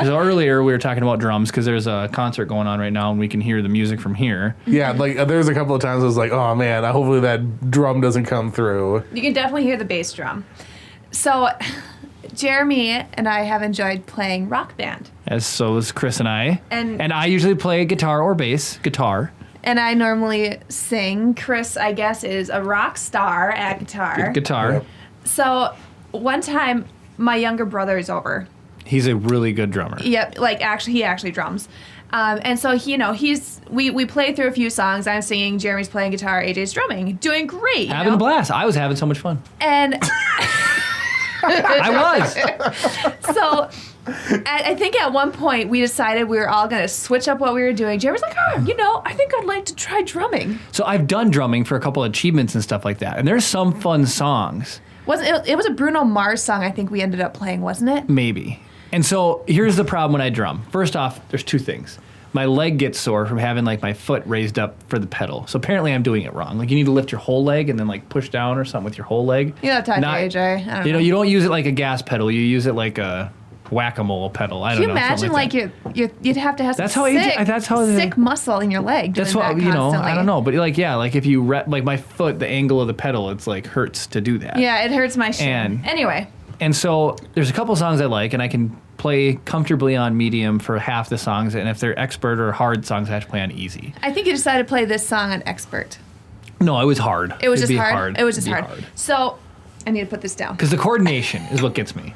So earlier we were talking about drums because there's a concert going on right now and we can hear the music from here. Yeah, like there's a couple of times I was like, oh man, hopefully that drum doesn't come through. You can definitely hear the bass drum. So Jeremy and I have enjoyed playing Rock Band. As so is Chris and I. And I usually play guitar or bass, guitar. And I normally sing. Chris, I guess, is a rock star at guitar. Guitar. Yep. So one time, my younger brother is over. He's a really good drummer. Yep, he actually drums. And so we played through a few songs. I'm singing, Jeremy's playing guitar, AJ's drumming, doing great. Having a blast. I was having so much fun. And I was. so I think at one point we decided we were all going to switch up what we were doing. Jeremy's like, I think I'd like to try drumming. So I've done drumming for a couple of achievements and stuff like that. And there's some fun songs. It was a Bruno Mars song I think we ended up playing, wasn't it? Maybe. And so here's the problem when I drum. First off, there's two things. My leg gets sore from having like my foot raised up for the pedal. So apparently I'm doing it wrong. Like you need to lift your whole leg and then like push down or something with your whole leg. You have to talk to AJ. I don't know. You don't use it like a gas pedal. You use it like a whack-a-mole pedal. I don't know. Can you imagine like you'd have to have sick muscle in your leg. That's what I don't know, but like if you like my foot, the angle of the pedal, it's like hurts to do that. Yeah, it hurts my shin. Anyway. And so there's a couple songs I like, and I can play comfortably on medium for half the songs, and if they're expert or hard songs, I have to play on easy. I think you decided to play this song on expert. No, it was hard. It was just hard. It was just hard. So I need to put this down. Because the coordination is what gets me.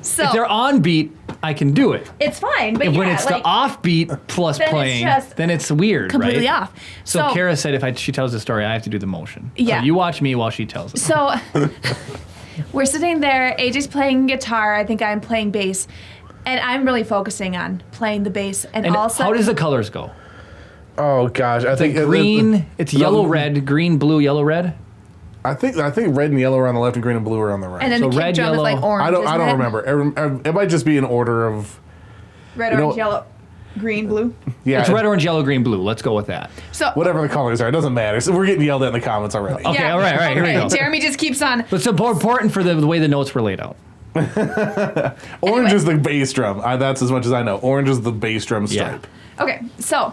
So if they're on beat, I can do it. It's fine, but when it's the off beat plus playing, then it's weird, completely right? off. So Kara said if she tells the story, I have to do the motion. Yeah. So you watch me while she tells it. So we're sitting there, AJ's playing guitar, I think I'm playing bass, and I'm really focusing on playing the bass. And all of a sudden, how does the colors go? Oh gosh, I think green. It's yellow, red, green, blue, yellow, red. I think red and yellow are on the left and green and blue are on the right. And then so the kick red, drum yellow, is like orange. I don't remember. It might just be an order of red, orange, yellow, green, blue. Yeah, it's red, orange, yellow, green, blue. Let's go with that. So whatever the colors are, it doesn't matter. So we're getting yelled at in the comments already. Okay, all right, here we go. Jeremy just keeps on. But it's important for the way the notes were laid out. Orange is the bass drum. That's as much as I know. Orange is the bass drum stripe. Yeah. Okay, so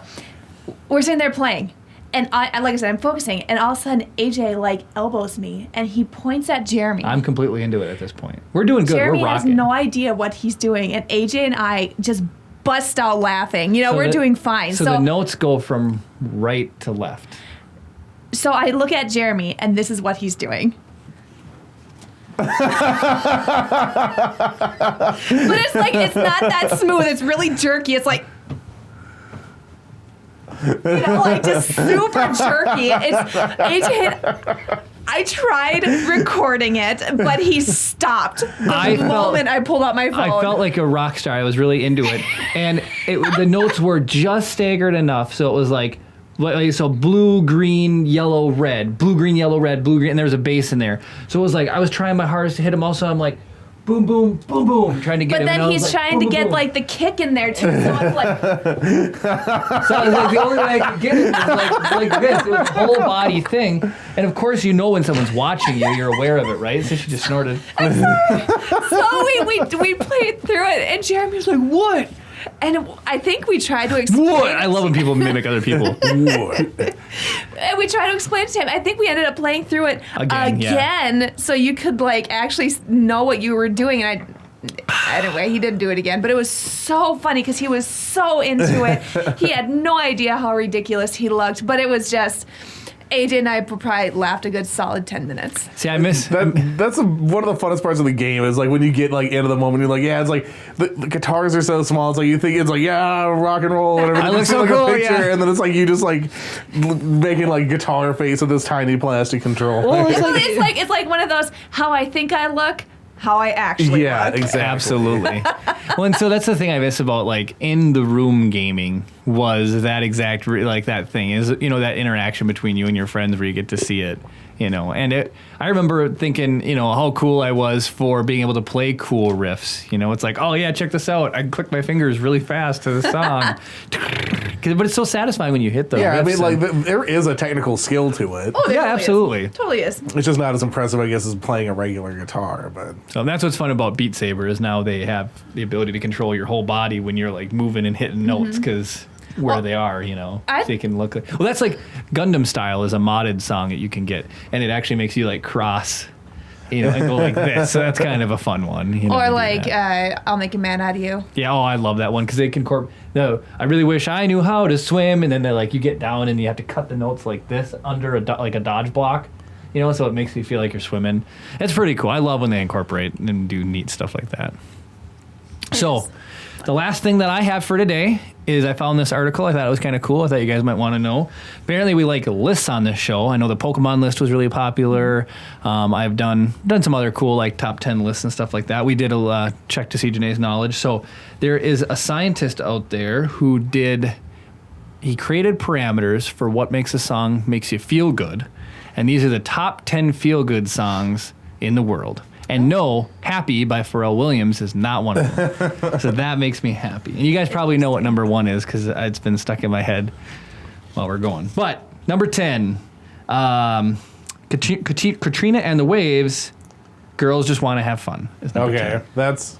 we're sitting there playing. And I like I said, I'm focusing, and all of a sudden AJ like elbows me, and he points at Jeremy. I'm completely into it at this point. We're doing good. Jeremy we're rocking. has no idea what he's doing, and AJ and I just bust out laughing. We're doing fine. So the notes go from right to left. So I look at Jeremy, and this is what he's doing. But it's not that smooth. It's really jerky. It's like. Just super jerky. It's AJ. I tried recording it, but he stopped the moment I pulled out my phone. I felt like a rock star. I was really into it, and the notes were just staggered enough, so it was like so blue, green, yellow, red, blue, green, yellow, red, blue, green, and there was a bass in there. So it was like I was trying my hardest to hit them. Also, I'm like. Boom, boom, boom, boom, trying to get him. But then he's trying to get like the kick in there too. So it's like. So it was like the only way I could get it was like this. It was a whole body thing. And of course, when someone's watching you, you're aware of it, right? So she just snorted. So we played through it, and Jeremy was like, "What?" And I think we tried to explain. What? I love when people mimic other people. What? And we tried to explain it to him. I think we ended up playing through it again so you could like actually know what you were doing. And anyway, he didn't do it again, but it was so funny because he was so into it. He had no idea how ridiculous he looked, but it was just. AJ and I probably laughed a good solid 10 minutes. See, I miss that. That's one of the funnest parts of the game is like when you get like into the moment, you're like, yeah, it's like the guitars are so small. It's like you think it's like rock and roll, whatever. I look so like cool, a picture, and then it's like you just like making like guitar face with this tiny plastic control. Well, it's like one of those how I think I look. How I actually look. Exactly. Absolutely. Well, and so that's the thing I miss about like in the room gaming was that exact like that thing is that interaction between you and your friends where you get to see it, and I remember thinking how cool I was for being able to play cool riffs. It's like, oh yeah, check this out. I can click my fingers really fast to the song. But it's so satisfying when you hit those. Yeah, I mean, like there is a technical skill to it. Oh, yeah, absolutely. Is. Totally is. It's just not as impressive, I guess, as playing a regular guitar. But so that's what's fun about Beat Saber is now they have the ability to control your whole body when you're like moving and hitting notes because where they are, so they can look like. Well, that's like Gundam Style is a modded song that you can get, and it actually makes you like cross. And go like this. So that's kind of a fun one. Or like, I'll make a man out of you. Yeah, I love that one because they can I really wish I knew how to swim, and then they're like, you get down and you have to cut the notes like this under like a dodge block. So it makes you feel like you're swimming. It's pretty cool. I love when they incorporate and do neat stuff like that. So, the last thing that I have for today is I found this article. I thought it was kind of cool. I thought you guys might want to know. Apparently, we like lists on this show. I know the Pokemon list was really popular. I've done some other cool like top 10 lists and stuff like that. We did a check to see Janae's knowledge. So there is a scientist out there who he created parameters for what makes a song makes you feel good. And these are the top 10 feel good songs in the world. And no, Happy by Pharrell Williams is not one of them. So that makes me happy. And you guys probably know what number 1 is because it's been stuck in my head while we're going. But number 10, Katrina and the Waves, Girls Just Want to Have Fun. Is number 10. That's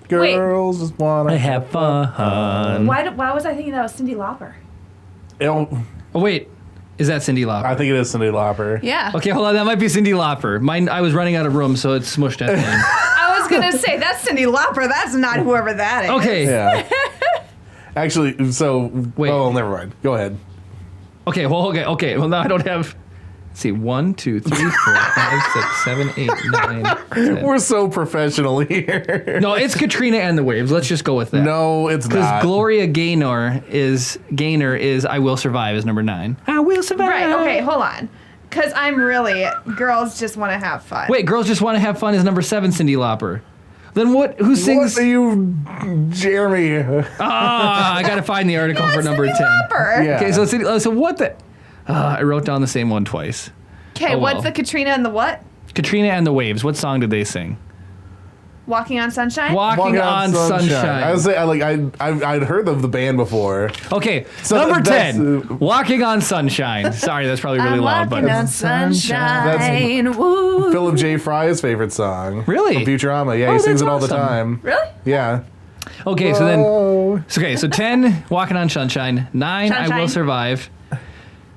Girls Just Want to have fun. Why was I thinking that was Cyndi Lauper? Oh, wait. Is that Cyndi Lauper? I think it is Cyndi Lauper. Yeah. Okay, hold on. That might be Cyndi Lauper. I was running out of room, so it's smushed at the end. I was going to say, that's Cyndi Lauper. That's not whoever that is. Okay. Yeah. Actually, so... Wait. Oh, never mind. Go ahead. Okay, well, okay. Well, now I don't have... Let's see, 1, 2, 3, 4, 5, 6, 7, 8, 9, 10. We're so professional here. No, it's Katrina and the Waves. Let's just go with that. No, it's not. Because Gloria Gaynor is I Will Survive is number 9. I Will Survive. Right, okay, hold on. Because I'm really, Girls Just Want to Have Fun. Wait, Girls Just Want to Have Fun is number 7, Cyndi Lauper. Then what? Who sings? What are you, Jeremy? I got to find the article for number Cyndi 10. Lauper. Yeah. Okay, so what the... I wrote down the same one twice. Okay, Oh, well. what's the Katrina and the what? Katrina and the Waves. What song did they sing? Walking on Sunshine? Walking on Sunshine. I was I'd heard of the band before. Okay, So number that's, 10. Walking on Sunshine. Sorry, that's probably really I'm loud, but walking on sunshine. Woo. Philip J. Fry's favorite song. Really? From Futurama. Yeah, he Oh, sings it that's all the awesome. time. Really? Yeah. okay. So then, Oh. so 10, Walking on Sunshine. 9, I Will Sunshine. Survive.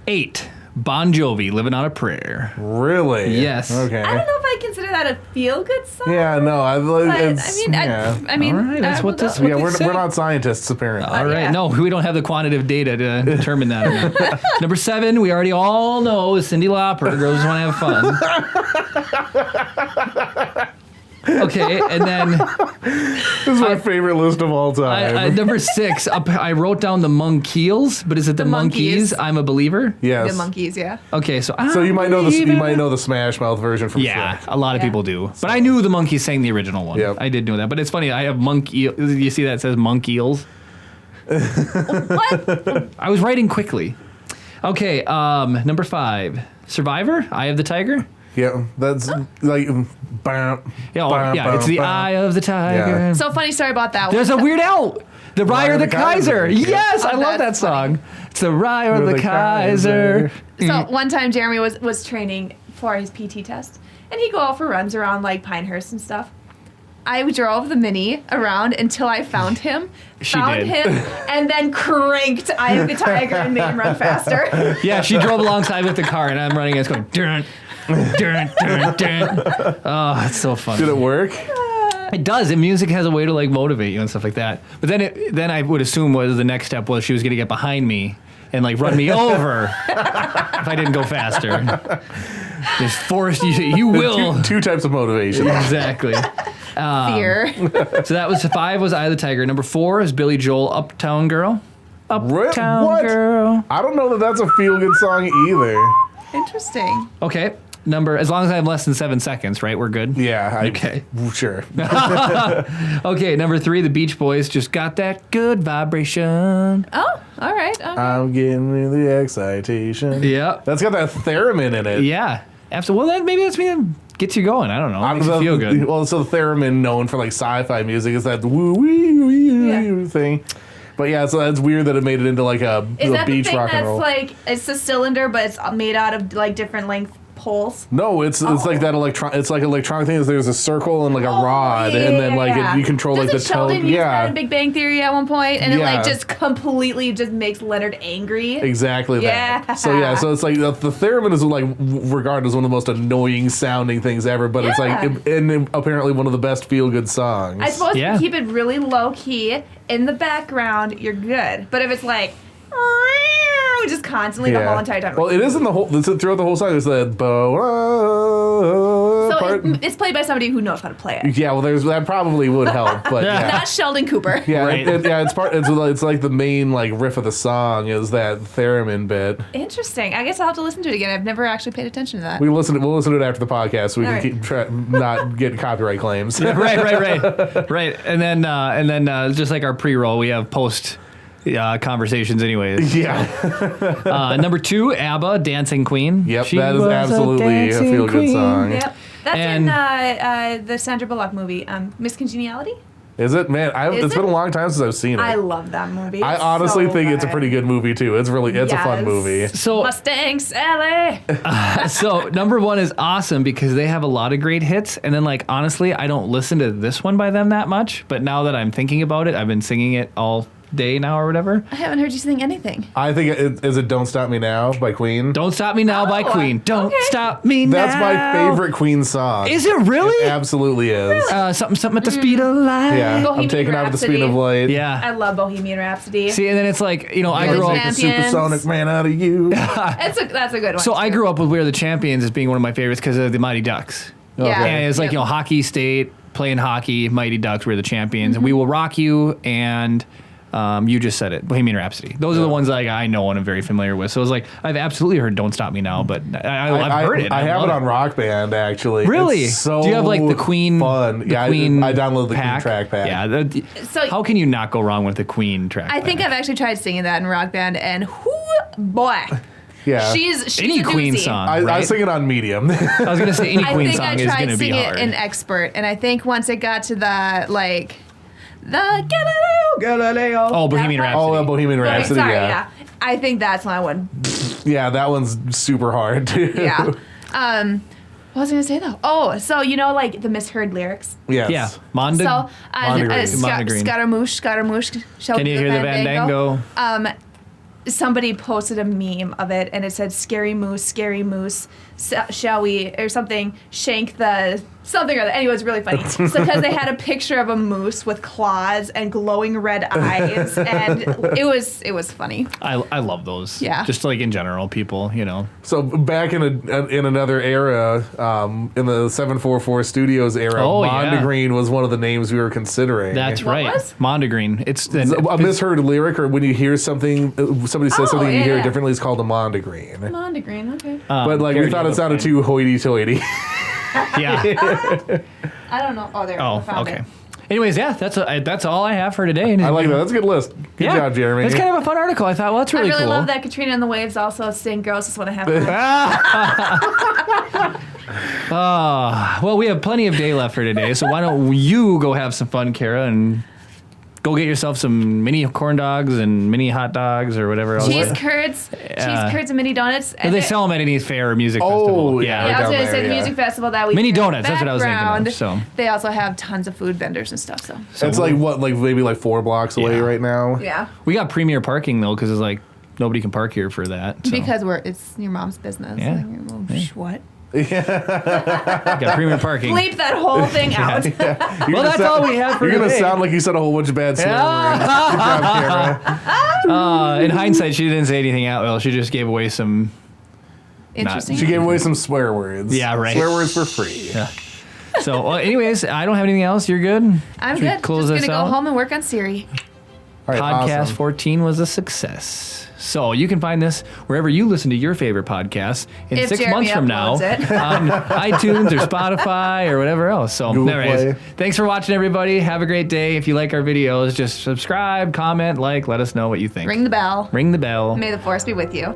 8, Bon Jovi, Living on a Prayer. Really? Yes. Okay. I don't know if I consider that a feel-good song. Yeah, no, But, it's, yeah. I mean, All right, that's what this- Yeah, they we're say. not scientists, apparently. All right, yeah. no, we don't have the quantitative data to determine that. Number 7, we already all know is Cyndi Lauper. Girls Just Want to Have Fun. Okay, and then This is my favorite list of all time. number 6, I wrote down the Monkees, but is it the Monkees? Monkees. I'm a Believer. yes. The Monkees, yeah. Okay, so So you might know the Believer. Smash Mouth version from Yeah, Shrek. a lot of Yeah. people do. But I knew the Monkees sang the original one. Yep. I did know that. But it's funny, I have monkey. You see that it says Monkeels? What? I was writing quickly. Okay, number 5, Survivor, Eye of the Tiger. Yeah, that's like. Yeah, it's the Eye of the Tiger. Yeah. So funny story about that There's a one. Weird Al. The Ryer the Kaiser. Yeah. Yes, I Oh, love that that's song. It's the Ryer The the Kaiser. So one time Jeremy was training for his PT test, and he'd go out for runs around like Pinehurst and stuff. I drove the Mini around until I found him, She did. and then cranked Eye of the Tiger and made him run faster. Yeah, she drove alongside with the car, and I'm running, and it's going, dun, dun, dun, dun. Oh, it's so funny. Did it work? It does. And music has a way to like motivate you and stuff like that. But then I would assume the next step was she was going to get behind me and like run me over if I didn't go faster. Just force you will. Two types of motivation. Exactly. Fear. So that was 5 was Eye of the Tiger. Number 4 is Billy Joel, Uptown Girl. Uptown What? Girl. I don't know that that's a feel good song either. Interesting. Okay. As long as I have less than 7 seconds, right? We're good? Yeah. Okay. Sure. Okay, number 3, the Beach Boys, Just Got That Good Vibration. Oh, all right. I'm getting really excitation. Yeah. That's got that theremin in it. Yeah. Absolutely. Well, maybe that's me that gets you going. I don't know. Makes you feel good. Well, so the theremin known for like sci-fi music is that woo wee wee Yeah. thing. But yeah, so that's weird that it made it into like a Is that the beach thing rock and that's roll. like it's a cylinder, but it's made out of like different length poles? No, it's like that it's like electronic thing. There's a circle and like a Oh, rod, yeah, and then yeah, like yeah. you control like the Doesn't Sheldon tone. use that Yeah, in Big Bang Theory at one point, and it Yeah. like just completely just makes Leonard angry. exactly Yeah. that. So it's like the theremin is like regarded as one of the most annoying sounding things ever, but it's like Yeah. and apparently one of the best feel good songs. I suppose Yeah. if you keep it really low key in the background, you're good. But if it's like just constantly the whole entire time. Well, it is in the whole throughout the whole song. There's that So part. it's played by somebody who knows how to play it. Yeah, well, that probably would help, but yeah. Not Sheldon Cooper. Yeah, Right. it's like the main like riff of the song is that theremin bit. Interesting. I guess I'll have to listen to it again. I've never actually paid attention to that. We'll listen to it after the podcast so we All can right. keep not get copyright claims. right. And then just like our pre-roll, we have post conversations anyways. Yeah. Number 2, ABBA, Dancing Queen. Yep, She that is was absolutely a dancing feel-good queen. song. Yep. That's And- in the Sandra Bullock movie, Miss Congeniality. Is it? Man, Is it's it? been a long time since I've seen it. I love that movie. I It's honestly so think it's a pretty good movie too. It's a fun Yes. movie. So Mustang Sally. So number 1 is awesome because they have a lot of great hits, and then like honestly, I don't listen to this one by them that much, but now that I'm thinking about it, I've been singing it all day now or whatever. I haven't heard you sing anything. I think is it "Don't Stop Me Now" by Queen. Don't Stop Me Now by Oh, Queen. Don't okay. stop me now. That's my favorite Queen song. Is it really? It absolutely is. Something at the speed of light. Yeah, I'm Bohemian taking off at the speed of Rhapsody. light. Yeah. I love Bohemian Rhapsody. See, and then it's like, I Really grew up. Make a Champions. supersonic man out of you. That's a good one. So I too. grew up with "We Are the Champions" as being one of my favorites because of the Mighty Ducks. Yeah. And it's like, Yep. hockey state, playing hockey, Mighty Ducks, We're the Champions, and We Will Rock You, and you just said it, Bohemian Rhapsody. Those are the ones like I know and I'm very familiar with. So it's like, I've absolutely heard Don't Stop Me Now, but I've heard it. I have love it on Rock Band actually. Really? It's so Do you have like the Queen? fun? The Yeah, Queen I downloaded the pack? Queen track pack. Yeah. So- how can you not go wrong with the Queen track? I think pack? I've actually tried singing that in Rock Band, and boy, Yeah. she's Any a Queen doozy. song. I right? sing it on Medium. I was gonna say any I Queen think song I is tried gonna be singing hard. it in Expert, and I think once it got to the Galileo. Oh, Bohemian that Rhapsody. Oh, Bohemian Okay, Rhapsody. sorry, yeah. I think that's my one. Yeah, that one's super hard too. Yeah. What was I gonna say though? Oh, so like the misheard lyrics. Yes. Yeah, Monda. So Mondegreen. Scaramouche. Can you hear the Fandango? Somebody posted a meme of it, and it said scary moose, shall we," or something, shank the something or other. Anyway, it was really funny. So because they had a picture of a moose with claws and glowing red eyes, and it was funny. I love those. Yeah. Just like in general, people, So back in another era, in the 744 Studios era, Oh, yeah. Mondegreen was one of the names we were considering. That's What right. was? Mondegreen. It's A misheard lyric, or when you hear something, somebody says something, and you hear yeah. it differently, it's called a Mondegreen. Mondegreen, okay. But like we parody thought of it a sounded band. too hoity-toity. Yeah. I don't know. Oh, there. Oh, I found okay. it. Anyways, yeah, that's all I have for today. I like that. That's a good list. Good job, Jeremy. It's kind of a fun article. I thought, well, that's really, I really cool. love that Katrina and the Waves also sing "Girls Just Want to Have Fun." Well, we have plenty of day left for today, so why don't you go have some fun, Kara, and go get yourself some mini corn dogs and mini hot dogs or whatever else. Cheese curds and mini donuts. They And sell them at any fair or music Oh, festival. yeah. Yeah, I was down gonna there, say the yeah. music festival that we Mini hear in the donuts, that's what I was thinking of, background, so. they also have tons of food vendors and stuff. So It's like what, like maybe like 4 blocks away Yeah. right now. yeah, We got premier parking though, because it's like nobody can park here for that. So. because it's your mom's business. Yeah. Like, well, what? got premier parking. Bleep that whole thing out. Well, that's all we have for You're gonna today. sound like you said a whole bunch of bad swear words. Good job, Kara. In hindsight, she didn't say anything out well. She just gave away some. Interesting. She gave away some swear words. Yeah, right. Swear words for free. Yeah. So, well, anyways, I don't have anything else. You're good. I'm Should we good. close Just this gonna out? go home and work on Siri. All right, Podcast awesome. 14 was a success. So you can find this wherever you listen to your favorite podcasts in If 6 Jeremy months from now uploads it. on iTunes or Spotify or whatever else. So Google anyways, Play. thanks for watching, everybody. Have a great day. If you like our videos, just subscribe, comment, let us know what you think. Ring the bell. Ring the bell. May the force be with you.